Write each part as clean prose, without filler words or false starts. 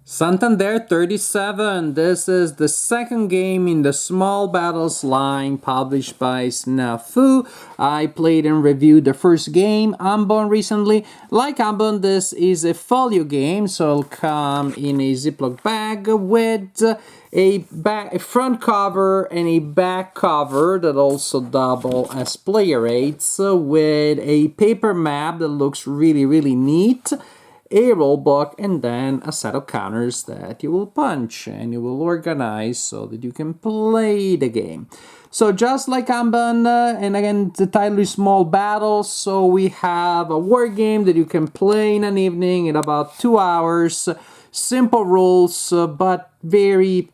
Santander 37. This is the second game in the Small Battles line published by Snafu. I played and reviewed the first game, Ambon, recently. Like Ambon, this is a folio game, so it'll come in a Ziploc bag with a front cover and a back cover that also double as player aids, with a paper map that looks really neat, a rule book, and then a set of counters that you will punch and you will organize so that you can play the game. So just like Ambon, and again, the title is Small Battles, so we have a war game that you can play in an evening in about 2 hours. Simple rules, but very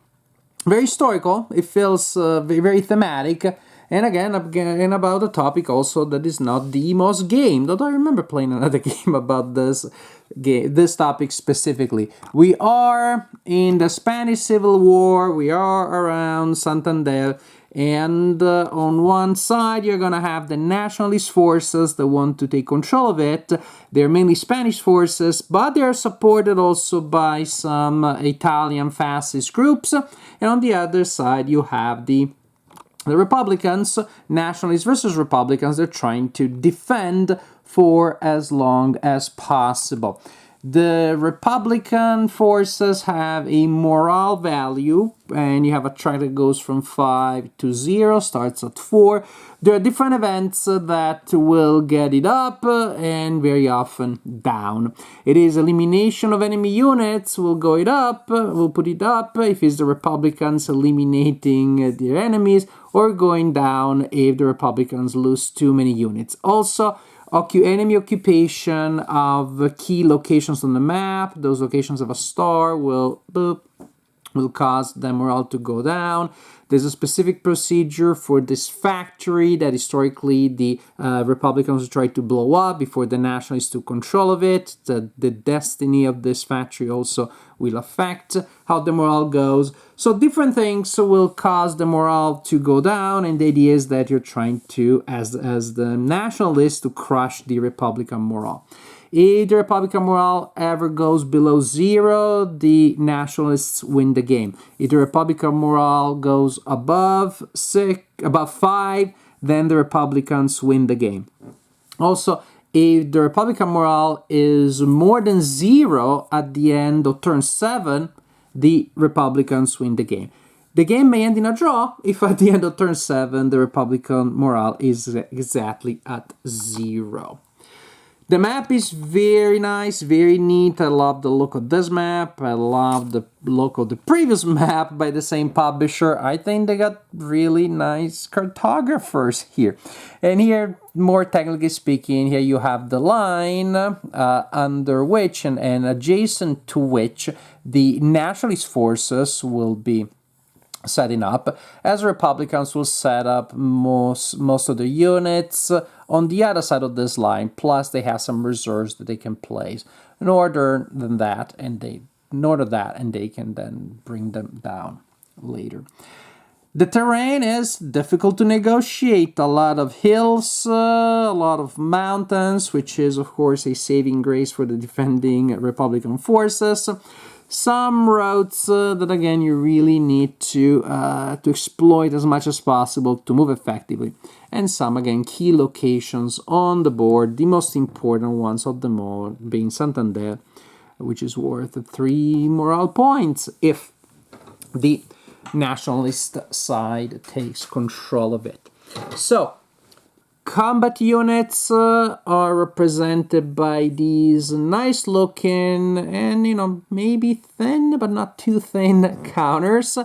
historical. It feels very thematic. And again about a topic also that is not the most game. Though I remember playing another game about this topic specifically. We are in the Spanish Civil War. We are around Santander. And on one side, you're going to have the nationalist forces that want to take control of it. They're mainly Spanish forces, but they're supported also by some Italian fascist groups. And on the other side, you have the Republicans, nationalists versus Republicans. They're trying to defend for as long as possible. The Republican forces have a morale value, and you have a track that goes from 5 to 0, starts at 4. There are different events that will get it up and very often down. It is elimination of enemy units, will go it up, will put it up if it's the Republicans eliminating their enemies, or going down if the Republicans lose too many units. Also, enemy occupation of key locations on the map. Those locations have a star, will cause the morale to go down. There's a specific procedure for this factory that historically the Republicans tried to blow up before the nationalists took control of it. The destiny of this factory also will affect how the morale goes. So different things will cause the morale to go down, and the idea is that you're trying to, as the nationalists, to crush the Republican morale. If the Republican morale ever goes below 0, the nationalists win the game. If the Republican morale goes above 5, then the Republicans win the game. Also, if the Republican morale is more than 0 at the end of turn 7, the Republicans win the game. The game may end in a draw if at the end of turn 7 the Republican morale is exactly at 0. The map is very nice, very neat. I love the look of this map. I love the look of the previous map by the same publisher. I think they got really nice cartographers here. And here, more technically speaking, here you have the line under which and adjacent to which the nationalist forces will be setting up, as Republicans will set up most of the units on the other side of this line, plus they have some reserves that they can place in order that, and they can then bring them down later. The terrain is difficult to negotiate. A lot of hills, a lot of mountains, which is of course a saving grace for the defending Republican forces. Some roads that again you really need to exploit as much as possible to move effectively, and some again key locations on the board. The most important ones of them all being Santander, which is worth 3 morale points if the nationalist side takes control of it. So, combat units are represented by these nice looking and, maybe thin but not too thin counters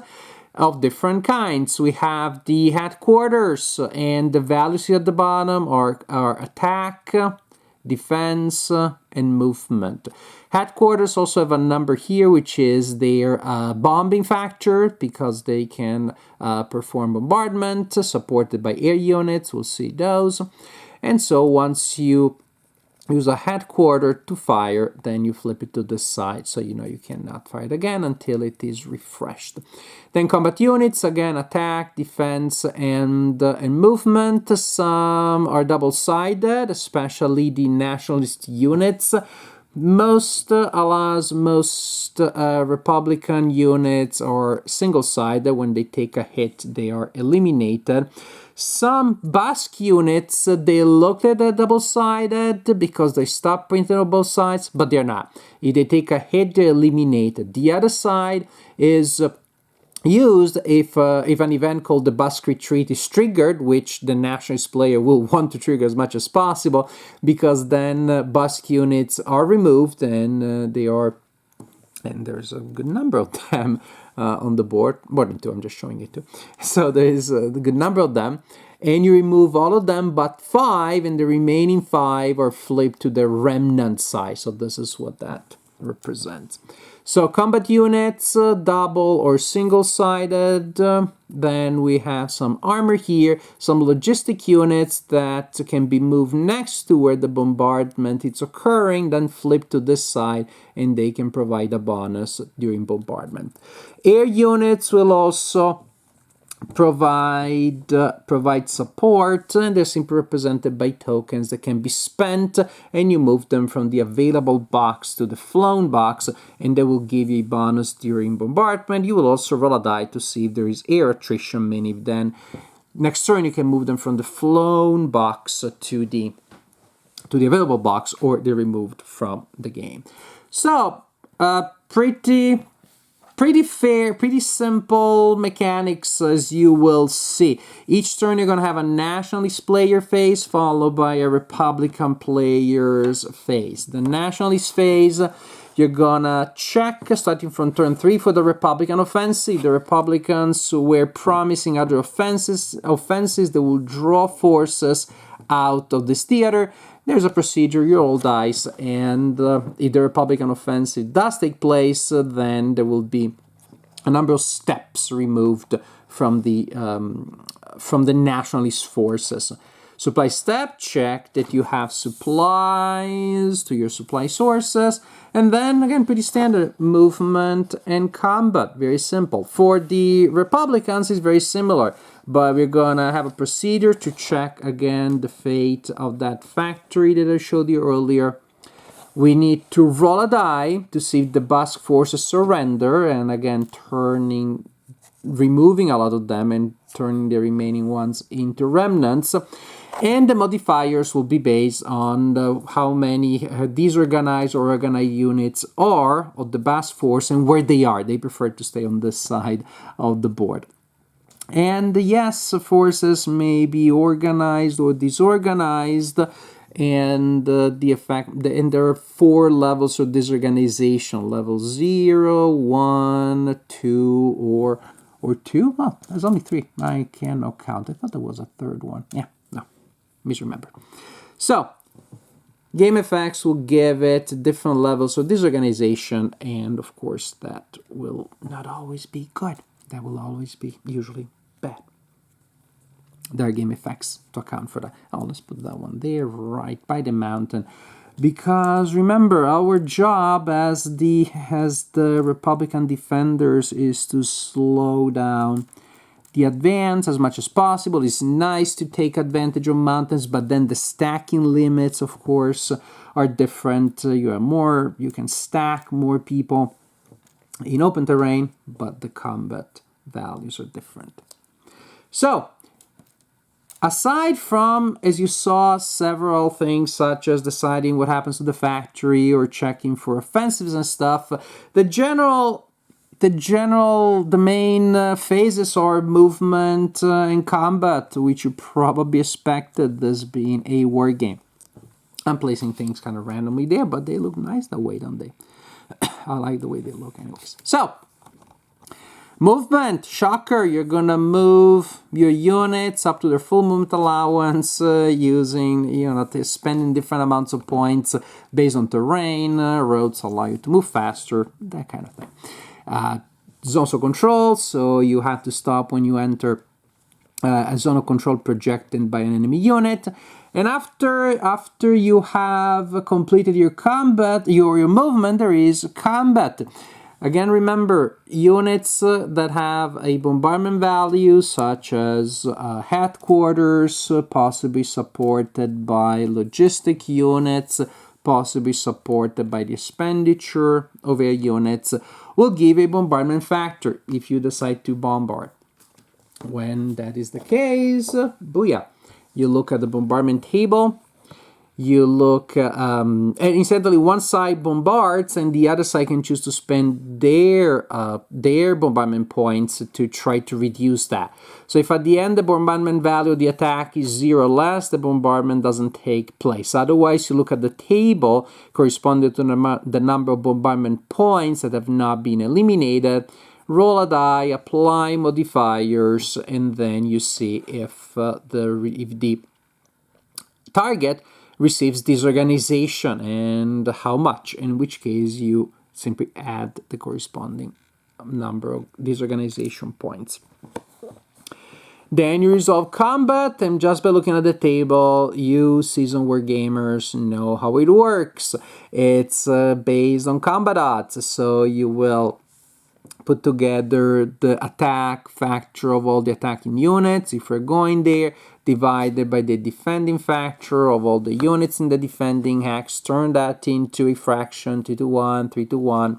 of different kinds. We have the headquarters, and the values here at the bottom are attack, defense, and movement. Headquarters also have a number here, which is their bombing factor, because they can perform bombardment supported by air units. We'll see those. And so once you use a headquarter to fire, then you flip it to the side, so you cannot fire it again until it is refreshed. Then combat units, again, attack, defense, and movement. Some are double-sided, especially the nationalist units. allows most Republican units are single-sided. When they take a hit, they are eliminated. Some Basque units, they looked at the double-sided because they stopped printing on both sides, but they're not. If they take a hit, they're eliminated. The other side is used if an event called the Basque Retreat is triggered, which the nationalist player will want to trigger as much as possible, because then Basque units are removed and there's a good number of them on the board. More than two, I'm just showing it too. So there is a good number of them. And you remove all of them but 5, and the remaining 5 are flipped to the remnant side. So this is what that represents. So combat units, double or single-sided. Then we have some armor here, some logistic units that can be moved next to where the bombardment is occurring, then flip to this side, and they can provide a bonus during bombardment. Air units will also provide support, and they're simply represented by tokens that can be spent, and you move them from the available box to the flown box, and they will give you a bonus during bombardment. You will also roll a die to see if there is air attrition, meaning then next turn you can move them from the flown box to the available box, or they're removed from the game. So pretty fair, pretty simple mechanics, as you will see. Each turn you're going to have a nationalist player phase followed by a Republican player's phase. The nationalist phase, you're going to check starting from turn 3 for the Republican offensive. The Republicans were promising other offenses that will draw forces out of this theater. There's a procedure, you roll dice, and if the Republican offensive does take place, then there will be a number of steps removed from the nationalist forces. Supply step, check that you have supplies to your supply sources, and then again pretty standard movement and combat, very simple. For the Republicans it's very similar, but we're gonna have a procedure to check again the fate of that factory that I showed you earlier. We need to roll a die to see if the Basque forces surrender, and again removing a lot of them and turning the remaining ones into remnants. And the modifiers will be based on how many disorganized or organized units are of the Basque force and where they are. They prefer to stay on this side of the board. And yes, forces may be organized or disorganized, and there are 4 levels of disorganization: level 0, 1, 2, or 2. Oh, there's only 3. I cannot count. I thought there was a third one. Yeah, no, misremember. So game effects will give it different levels of disorganization, and of course that will not always be good. That will always be usually bad. There are game effects to account for that. Oh, let's put that one there, right by the mountain. Because remember, our job as the Republican defenders is to slow down the advance as much as possible. It's nice to take advantage of mountains, but then the stacking limits, of course, are different. You can stack more people in open terrain, but the combat values are different. So, aside from, as you saw, several things such as deciding what happens to the factory or checking for offensives and stuff, the main phases are movement and combat, which you probably expected this being a war game. I'm placing things kind of randomly there, but they look nice that way, don't they? I like the way they look anyways. So, movement, shocker, you're gonna move your units up to their full movement allowance using, spending different amounts of points based on terrain, roads allow you to move faster, that kind of thing. Zones of control, so you have to stop when you enter a zone of control projected by an enemy unit. And after you have completed your combat, your movement, there is combat. Again, remember, units that have a bombardment value, such as headquarters, possibly supported by logistic units, possibly supported by the expenditure of air units, will give a bombardment factor if you decide to bombard. When that is the case, booyah. You look at the bombardment table, you look, and incidentally, one side bombards and the other side can choose to spend their bombardment points to try to reduce that. So if at the end the bombardment value of the attack is 0 or less, the bombardment doesn't take place. Otherwise, you look at the table corresponding to the number of bombardment points that have not been eliminated, roll a die, apply modifiers, and then you see if the target receives disorganization and how much, in which case you simply add the corresponding number of disorganization points. Then you resolve combat, and just by looking at the table, you seasoned war gamers know how it works. It's based on combat odds, so you will put together the attack factor of all the attacking units, if we're going there, divided by the defending factor of all the units in the defending hex, turn that into a fraction, 2 to 1, 3 to 1.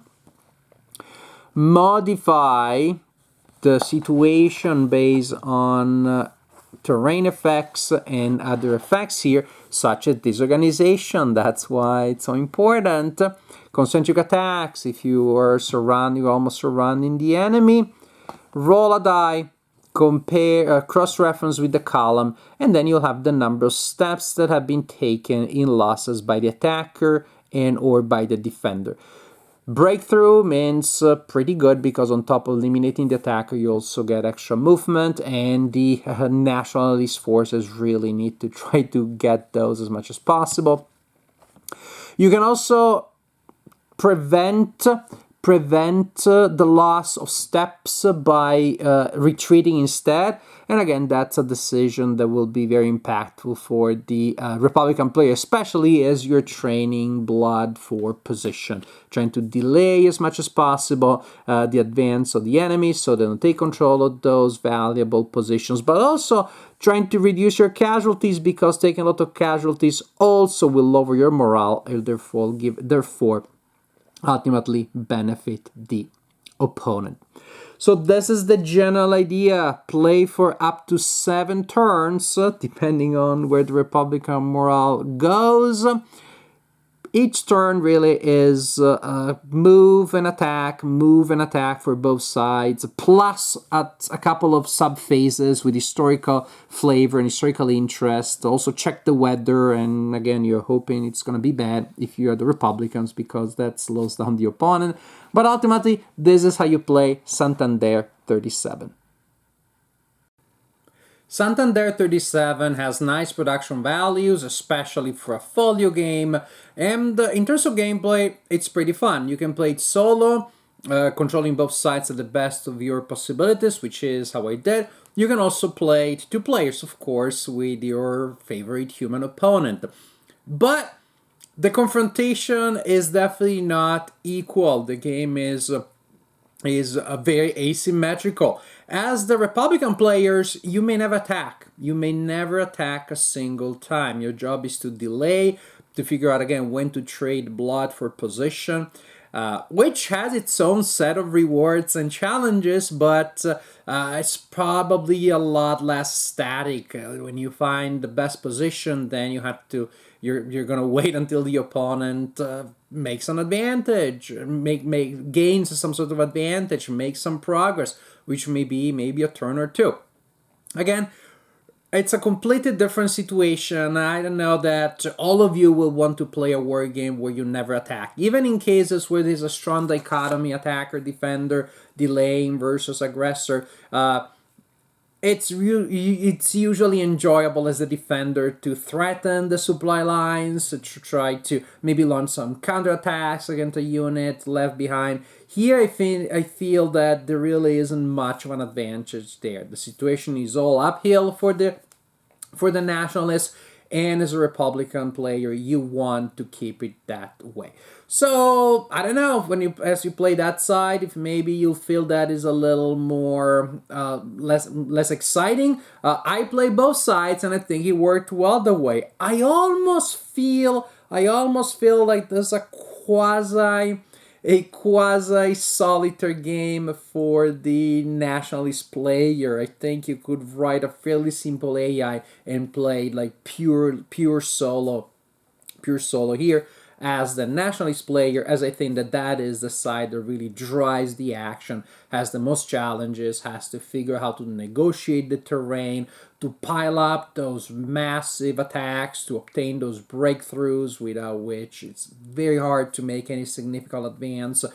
Modify the situation based on terrain effects and other effects here, such as disorganization. That's why it's so important. Concentric attacks, if you are almost surrounding the enemy, roll a die, compare, cross-reference with the column, and then you'll have the number of steps that have been taken in losses by the attacker and or by the defender. Breakthrough means pretty good because on top of eliminating the attacker, you also get extra movement, and the nationalist forces really need to try to get those as much as possible. You can also prevent the loss of steps by retreating instead. And again, that's a decision that will be very impactful for the Republican player, especially as you're training blood for position, trying to delay as much as possible the advance of the enemy so they don't take control of those valuable positions, but also trying to reduce your casualties, because taking a lot of casualties also will lower your morale and therefore ultimately benefit the opponent. So this is the general idea. Play for up to 7 turns, depending on where the Republican morale goes. Each turn really is move and attack for both sides, plus a couple of sub-phases with historical flavor and historical interest. Also check the weather, and again, you're hoping it's going to be bad if you are the Republicans, because that slows down the opponent. But ultimately, this is how you play Santander 37. Santander 37 has nice production values, especially for a folio game, and in terms of gameplay, it's pretty fun. You can play it solo, controlling both sides at the best of your possibilities, which is how I did. You can also play it 2 players, of course, with your favorite human opponent. But the confrontation is definitely not equal. The game is very asymmetrical. As the Republican players, you may never attack. You may never attack a single time. Your job is to delay, to figure out again when to trade blood for position, which has its own set of rewards and challenges, but it's probably a lot less static. When you find the best position, then you're gonna wait until the opponent makes an advantage, gains some sort of advantage, makes some progress, which may be maybe a turn or 2. Again, it's a completely different situation. I don't know that all of you will want to play a war game where you never attack. Even in cases where there's a strong dichotomy, attacker, defender, delaying versus aggressor, it's usually enjoyable as a defender to threaten the supply lines, to try to maybe launch some counterattacks against a unit left behind. Here, I feel that there really isn't much of an advantage there. The situation is all uphill for the nationalists, and as a Republican player, you want to keep it that way. So I don't know, as you play that side, if maybe you feel that is a little more less exciting. I play both sides, and I think it worked well the way. I almost feel I almost feel like there's a quasi solitaire game for the nationalist player. I think you could write a fairly simple AI and play like pure solo here as the nationalist player, as I think that is the side that really drives the action, has the most challenges, has to figure out how to negotiate the terrain, to pile up those massive attacks, to obtain those breakthroughs, without which it's very hard to make any significant advance.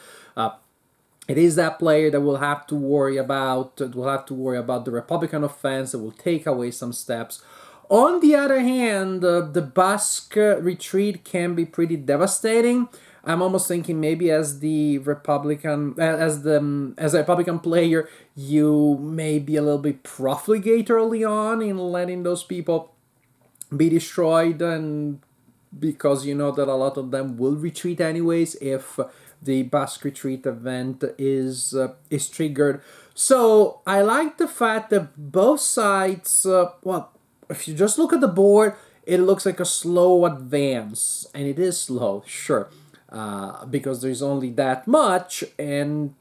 It is that player that will have to worry about the Republican offense that will take away some steps. On the other hand, the Basque retreat can be pretty devastating. I'm almost thinking maybe as the Republican, as a Republican player, you may be a little bit profligate early on in letting those people be destroyed, and because you know that a lot of them will retreat anyways if the Basque retreat event is triggered. So I like the fact that both sides, well, if you just look at the board, it looks like a slow advance, and it is slow, sure, because there's only that much, and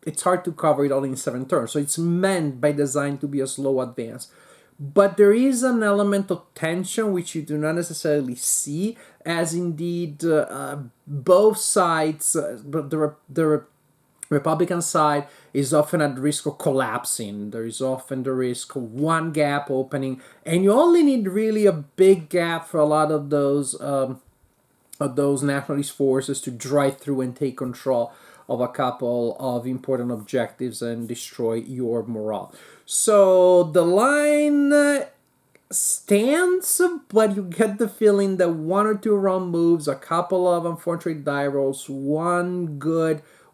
it's hard to cover it all in 7 turns. So it's meant by design to be a slow advance. But there is an element of tension which you do not necessarily see, as indeed both sides, the Republican side is often at risk of collapsing. There is often the risk of one gap opening, and you only need really a big gap for a lot of those nationalist forces to drive through and take control of a couple of important objectives and destroy your morale. So the line stands, but you get the feeling that 1 or 2 wrong moves, a couple of unfortunate die rolls, one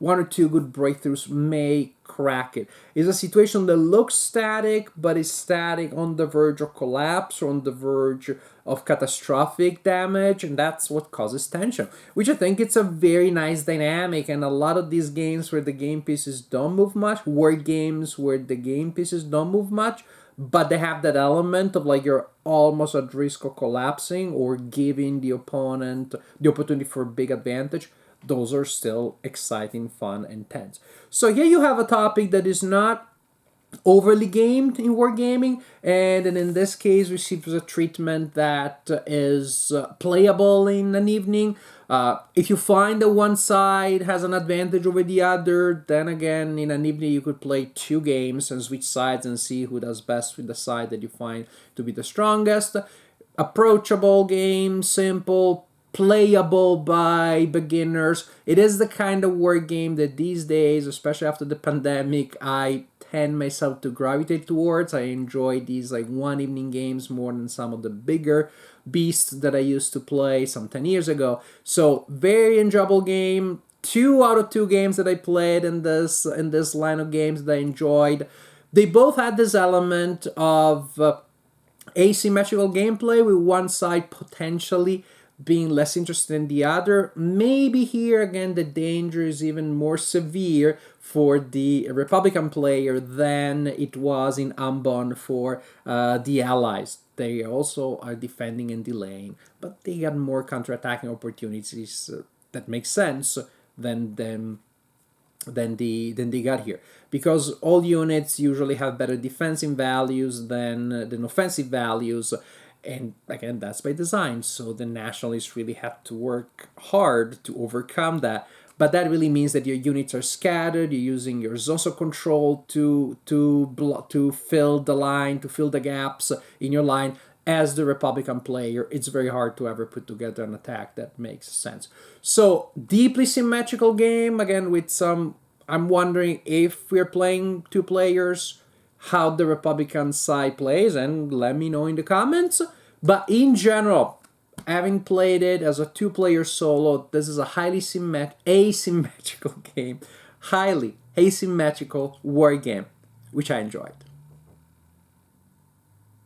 or two good breakthroughs may crack it. It's a situation that looks static, but is static on the verge of collapse or on the verge of catastrophic damage, and that's what causes tension, which I think it's a very nice dynamic. And a lot of these games where the game pieces don't move much, war games where the game pieces don't move much, but they have that element of like you're almost at risk of collapsing or giving the opponent the opportunity for a big advantage. Those are still exciting, fun, and tense. So here you have a topic that is not overly gamed in wargaming, and in this case receives a treatment that is playable in an evening. If you find that one side has an advantage over the other, then again, in an evening you could play 2 games and switch sides and see who does best with the side that you find to be the strongest. Approachable game, simple, playable by beginners. It is the kind of war game that these days, especially after the pandemic, I tend myself to gravitate towards. I enjoy these like one evening games more than some of the bigger beasts that I used to play some 10 years ago. So very enjoyable game. 2 out of 2 games that I played in this line of games that I enjoyed. They both had this element of asymmetrical gameplay, with one side potentially being less interested than the other. Maybe here again the danger is even more severe for the Republican player than it was in Ambon for the Allies. They also are defending and delaying, but they got more counterattacking opportunities that make sense than they got here, because all units usually have better defensive values than offensive values. And again, that's by design. So the nationalists really have to work hard to overcome that. But that really means that your units are scattered. You're using your zones of control to fill the line, to fill the gaps in your line. As the Republican player, it's very hard to ever put together an attack that makes sense. So deeply symmetrical game, again with some. I'm wondering if we're playing 2 players, how the Republican side plays, and let me know in the comments. But in general, having played it as a 2-player solo, this is a highly asymmetrical game, highly asymmetrical war game, which I enjoyed.